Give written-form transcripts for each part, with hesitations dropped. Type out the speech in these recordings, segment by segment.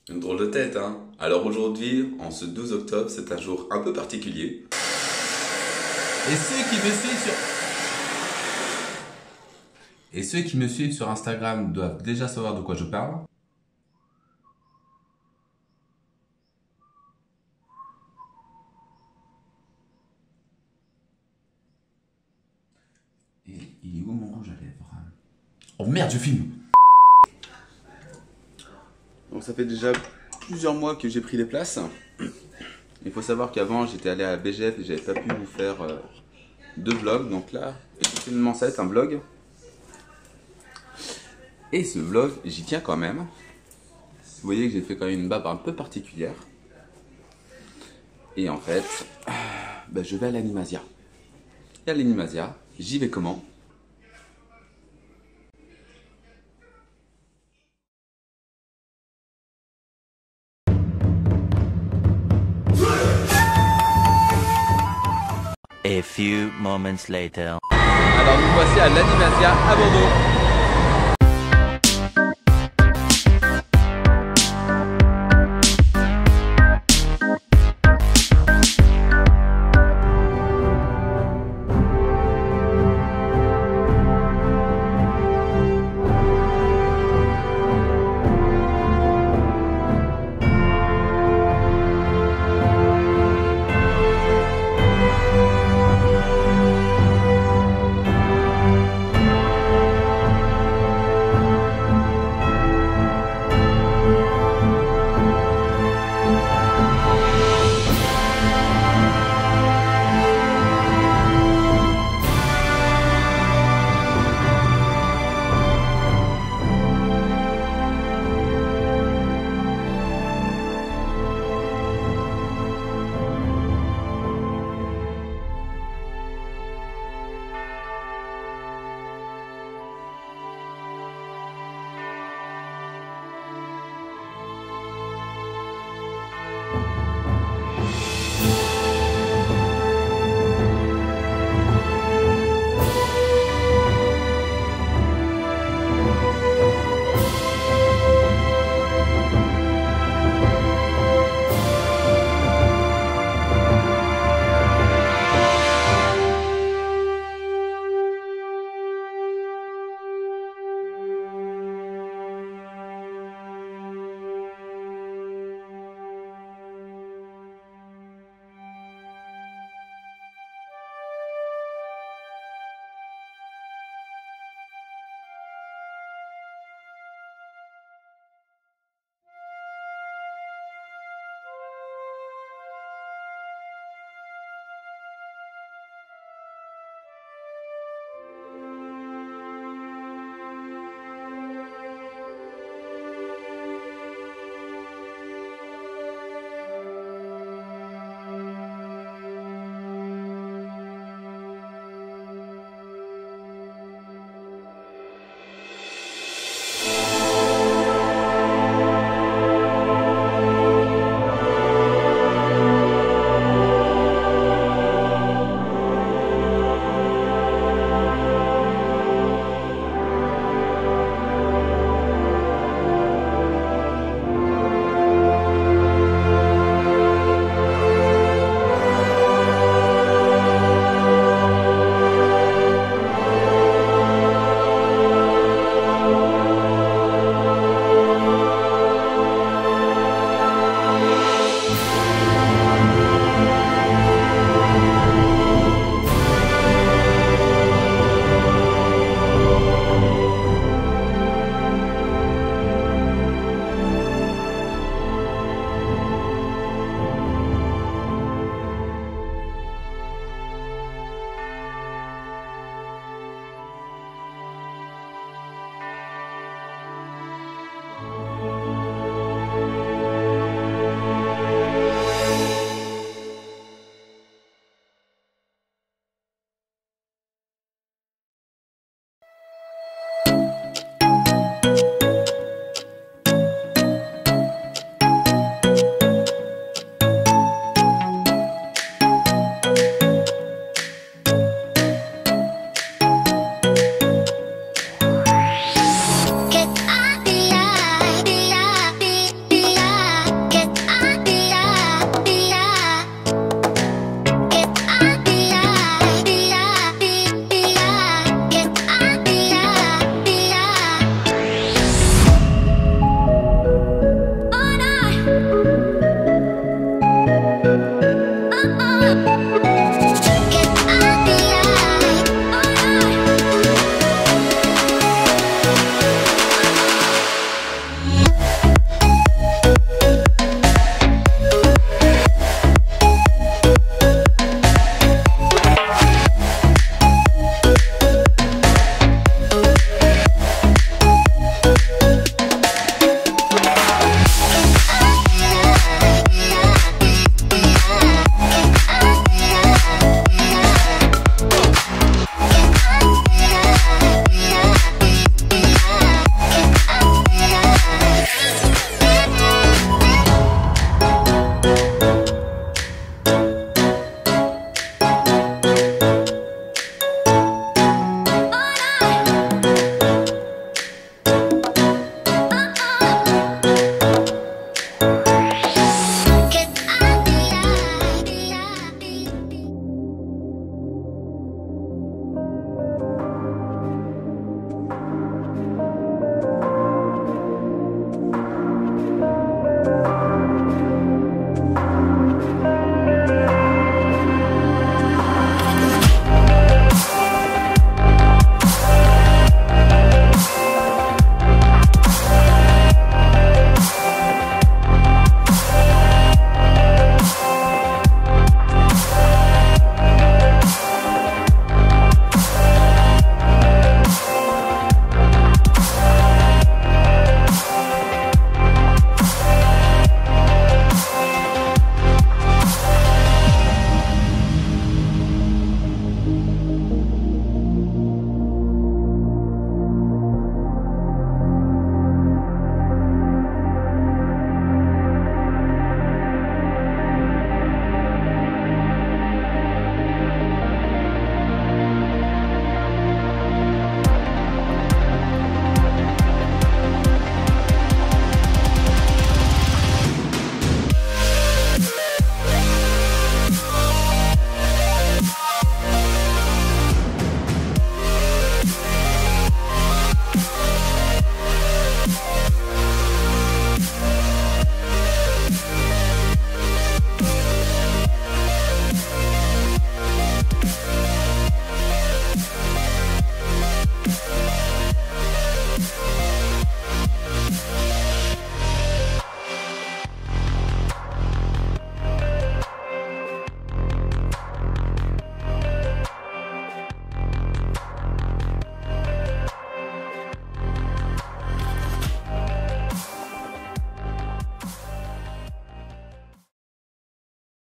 Une drôle de tête, hein? Alors aujourd'hui, en ce 12 octobre, c'est un jour un peu particulier. Et ceux qui me suivent sur... Et ceux qui me suivent sur Instagram doivent déjà savoir de quoi je parle. Et il est où mon rouge à lèvres? Oh merde, je filme! Donc ça fait déjà plusieurs mois que j'ai pris les places. Il faut savoir qu'avant, j'étais allé à la BGF et j'avais pas pu vous faire deux vlogs. Donc là, effectivement, ça va être un vlog. Et ce vlog, j'y tiens quand même. Vous voyez que j'ai fait quand même une barbe un peu particulière. Et en fait, je vais à l'Animasia. Et à l'Animasia, j'y vais comment? A few moments later. Alors nous voici à l'Animasia à Bordeaux.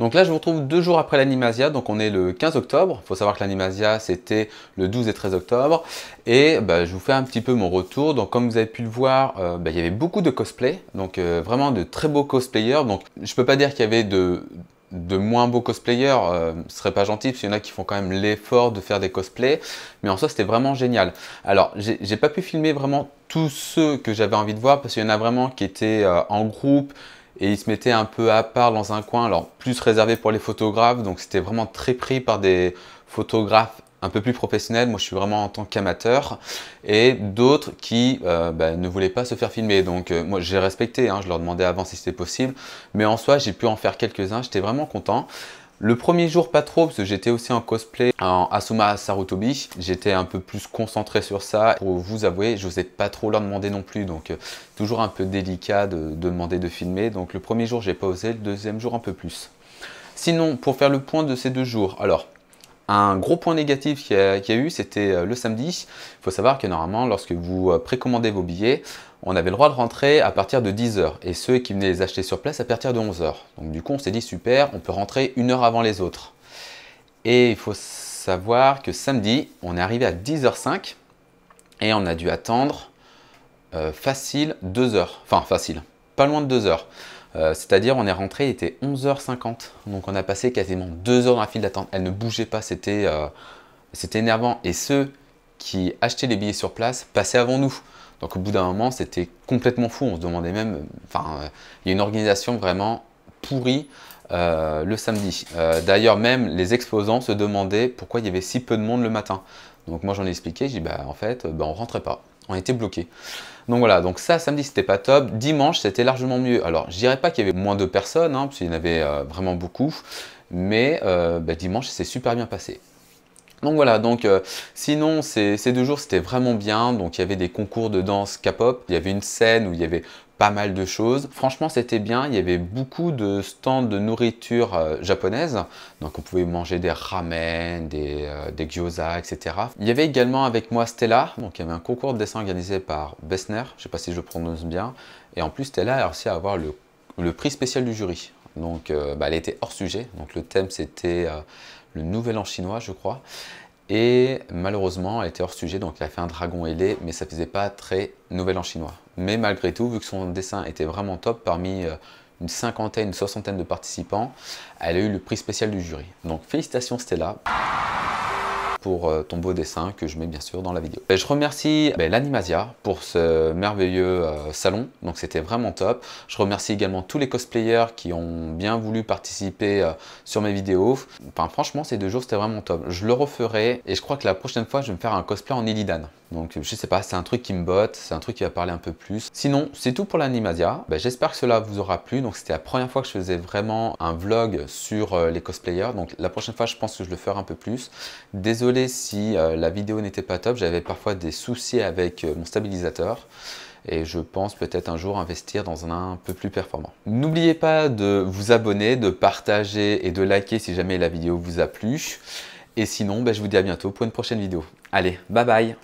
Donc là je vous retrouve 2 jours après l'Animasia, donc on est le 15 octobre. Il faut savoir que l'Animasia c'était le 12 et 13 octobre. Et je vous fais un petit peu mon retour. Donc comme vous avez pu le voir, il y avait beaucoup de cosplay, donc vraiment de très beaux cosplayers. Donc je peux pas dire qu'il y avait de moins beaux cosplayers, ce serait pas gentil parce qu'il y en a qui font quand même l'effort de faire des cosplays, mais en soi c'était vraiment génial. Alors j'ai pas pu filmer vraiment tous ceux que j'avais envie de voir parce qu'il y en a vraiment qui étaient en groupe et ils se mettaient un peu à part dans un coin, alors plus réservé pour les photographes, donc c'était vraiment très pris par des photographes un peu plus professionnels. Moi je suis vraiment en tant qu'amateur, et d'autres qui ne voulaient pas se faire filmer, donc moi j'ai respecté, hein, je leur demandais avant si c'était possible, mais en soi j'ai pu en faire quelques-uns, j'étais vraiment content. Le premier jour pas trop, parce que j'étais aussi en cosplay en Asuma Sarutobi, j'étais un peu plus concentré sur ça. Pour vous avouer, je n'osais pas trop leur demander non plus, donc toujours un peu délicat de demander de filmer. Donc le premier jour j'ai pas osé, le deuxième jour un peu plus. Sinon, pour faire le point de ces 2 jours, alors un gros point négatif qu'il y a eu, c'était le samedi. Il faut savoir que normalement, lorsque vous précommandez vos billets, on avait le droit de rentrer à partir de 10 h et ceux qui venaient les acheter sur place à partir de 11 h. Donc du coup, on s'est dit super, on peut rentrer 1 heure avant les autres. Et il faut savoir que samedi, on est arrivé à 10h05 et on a dû attendre facile 2 heures. Enfin facile, pas loin de 2 heures. C'est-à-dire on est rentré, il était 11h50, donc on a passé quasiment 2 heures dans la file d'attente. Elle ne bougeait pas, c'était énervant. Et ceux qui achetaient les billets sur place passaient avant nous. Donc au bout d'un moment, c'était complètement fou. On se demandait même, il y a une organisation vraiment pourrie le samedi. D'ailleurs, même les exposants se demandaient pourquoi il y avait si peu de monde le matin. Donc moi j'en ai expliqué, j'ai dit en fait, on rentrait pas, on était bloqué. Donc voilà, donc ça samedi c'était pas top. Dimanche c'était largement mieux. Alors je dirais pas qu'il y avait moins de personnes, hein, parce qu'il y en avait vraiment beaucoup, mais dimanche c'est super bien passé. Donc voilà, donc sinon ces 2 jours c'était vraiment bien. Donc il y avait des concours de danse K-pop, il y avait une scène où il y avait pas mal de choses. Franchement c'était bien, il y avait beaucoup de stands de nourriture japonaise. Donc on pouvait manger des ramen, des gyoza, etc. Il y avait également avec moi Stella, donc il y avait un concours de dessin organisé par Bessner, je ne sais pas si je prononce bien. Et en plus Stella a réussi à avoir le prix spécial du jury. Donc elle était hors sujet, donc le thème c'était le nouvel an chinois je crois. Et malheureusement elle était hors sujet, donc elle a fait un dragon ailé, mais ça faisait pas très nouvel an chinois. Mais malgré tout, vu que son dessin était vraiment top, parmi une cinquantaine, une soixantaine de participants, elle a eu le prix spécial du jury. Donc félicitations Stella pour ton beau dessin que je mets bien sûr dans la vidéo. Je remercie l'Animasia pour ce merveilleux salon, donc c'était vraiment top. Je remercie également tous les cosplayers qui ont bien voulu participer sur mes vidéos. Enfin franchement ces 2 jours c'était vraiment top. Je le referai et je crois que la prochaine fois je vais me faire un cosplay en Illidan. Donc je sais pas, c'est un truc qui me botte, c'est un truc qui va parler un peu plus. Sinon c'est tout pour l'Animasia. J'espère que cela vous aura plu. Donc c'était la première fois que je faisais vraiment un vlog sur les cosplayers. Donc la prochaine fois je pense que je le ferai un peu plus. Désolé si la vidéo n'était pas top, j'avais parfois des soucis avec mon stabilisateur. Et je pense peut-être un jour investir dans un peu plus performant. N'oubliez pas de vous abonner, de partager et de liker si jamais la vidéo vous a plu. Et sinon, je vous dis à bientôt pour une prochaine vidéo. Allez, bye bye!